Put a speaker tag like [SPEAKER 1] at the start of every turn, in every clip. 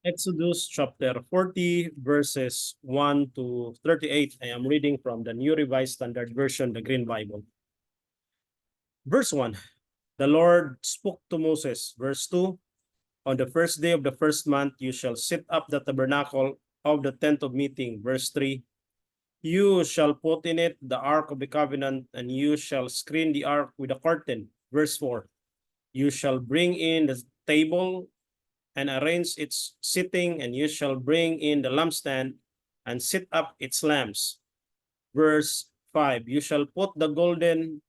[SPEAKER 1] Exodus chapter 40, verses 1 to 38. I am reading from the New Revised Standard Version, the Green Bible. Verse 1, the Lord spoke to Moses. Verse 2, on the first day of the first month, you shall set up the tabernacle of the tent of meeting. Verse 3, you shall put in it the ark of the covenant, and you shall screen the ark with a curtain. Verse 4, you shall bring in the table and arrange its sitting, and you shall bring in the lampstand and set up its lamps. Verse 5, you shall put the golden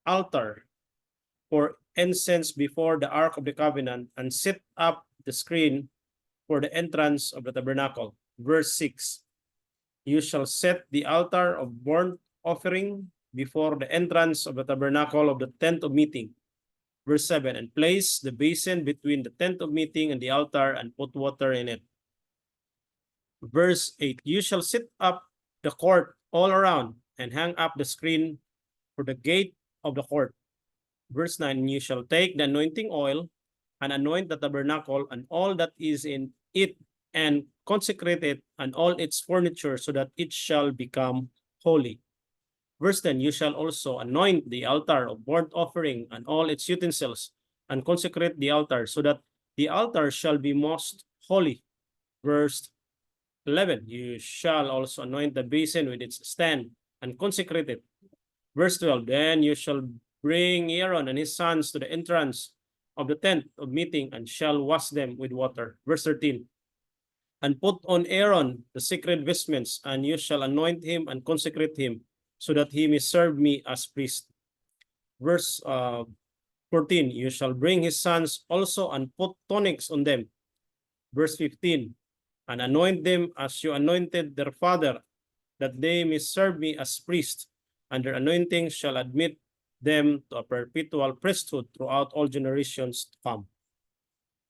[SPEAKER 1] altar for incense before the ark of the covenant and set up the screen for the entrance of the tabernacle. Verse 6, you shall set the altar of burnt offering before the entrance of the tabernacle of the tent of meeting. Verse 7, and place the basin between the tent of meeting and the altar and put water in it. Verse 8, you shall set up the court all around and hang up the screen for the gate of the court. Verse 9, you shall take the anointing oil and anoint the tabernacle and all that is in it and consecrate it and all its furniture so that it shall become holy. Verse 10, you shall also anoint the altar of burnt offering and all its utensils and consecrate the altar so that the altar shall be most holy. Verse 11, you shall also anoint the basin with its stand and consecrate it. Verse 12, then you shall bring Aaron and his sons to the entrance of the tent of meeting and shall wash them with water. Verse 13, and put on Aaron the sacred vestments, and you shall anoint him and consecrate him, so that he may serve me as priest. Verse 14, you shall bring his sons also and put tunics on them. Verse 15, and anoint them as you anointed their father, that they may serve me as priest, and their anointing shall admit them to a perpetual priesthood throughout all generations to come.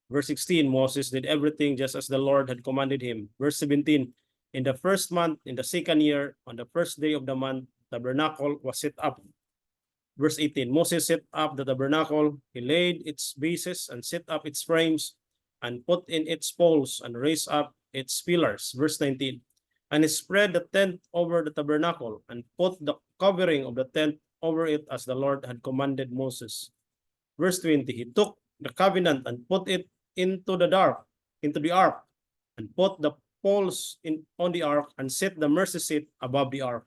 [SPEAKER 1] Verse 16, Moses did everything just as the Lord had commanded him. Verse 17, in the first month, in the second year, on the first day of the month, the tabernacle was set up. Verse 18, Moses set up the tabernacle, he laid its bases and set up its frames and put in its poles and raised up its pillars. Verse 19, and he spread the tent over the tabernacle and put the covering of the tent over it as the Lord had commanded Moses. Verse 20, he took the covenant and put it into the ark, and put the poles on the ark and set the mercy seat above the ark.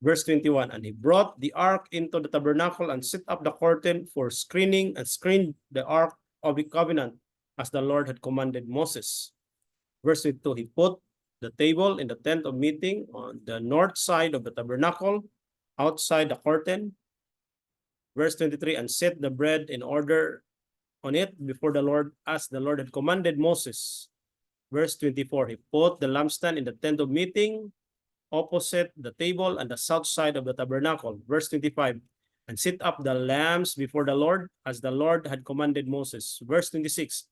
[SPEAKER 1] Verse 21, and he brought the ark into the tabernacle and set up the curtain for screening and screened the ark of the covenant as the Lord had commanded Moses. Verse 22, he put the table in the tent of meeting on the north side of the tabernacle outside the curtain. Verse 23, and set the bread in order on it before the Lord as the Lord had commanded Moses. Verse 24, he put the lampstand in the tent of meeting opposite the table and the south side of the tabernacle. Verse 25, and set up the lamps before the Lord as the Lord had commanded Moses. Verse 26,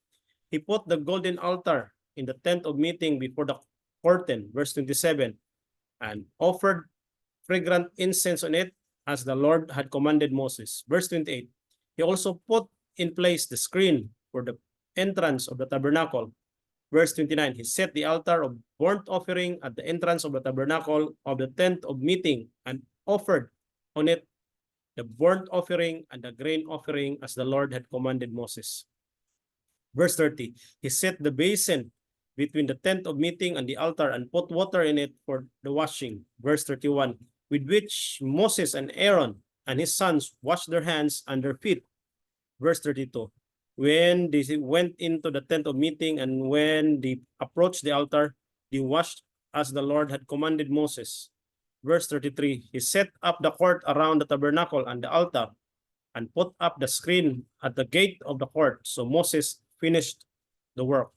[SPEAKER 1] he put the golden altar in the tent of meeting before the curtain. Verse 27, and offered fragrant incense on it as the Lord had commanded Moses. Verse 28, he also put in place the screen for the entrance of the tabernacle. Verse 29, he set the altar of burnt offering at the entrance of the tabernacle of the tent of meeting and offered on it the burnt offering and the grain offering as the Lord had commanded Moses. Verse 30, he set the basin between the tent of meeting and the altar and put water in it for the washing. Verse 31, with which Moses and Aaron and his sons washed their hands and their feet. Verse 32, when they went into the tent of meeting and when they approached the altar, they washed as the Lord had commanded Moses. Verse 33, he set up the court around the tabernacle and the altar and put up the screen at the gate of the court. So Moses finished the work.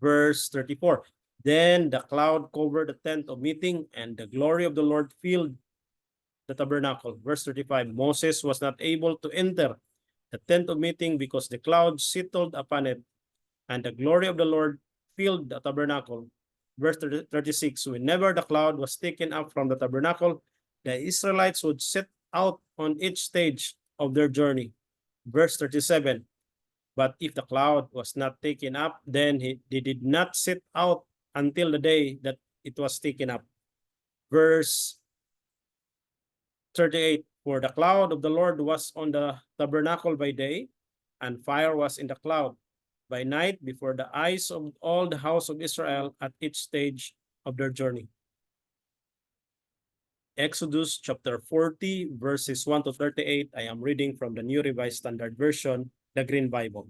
[SPEAKER 1] Verse 34, then the cloud covered the tent of meeting and the glory of the Lord filled the tabernacle. Verse 35, Moses was not able to enter the tent of meeting because the cloud settled upon it and the glory of the Lord filled the tabernacle. Verse 36, whenever the cloud was taken up from the tabernacle, the Israelites would set out on each stage of their journey. Verse 37, But if the cloud was not taken up, then they did not set out until the day that it was taken up. Verse 38, for the cloud of the Lord was on the tabernacle by day, and fire was in the cloud by night before the eyes of all the house of Israel at each stage of their journey. Exodus chapter 40, verses 1 to 38. I am reading from the New Revised Standard Version, the Green Bible.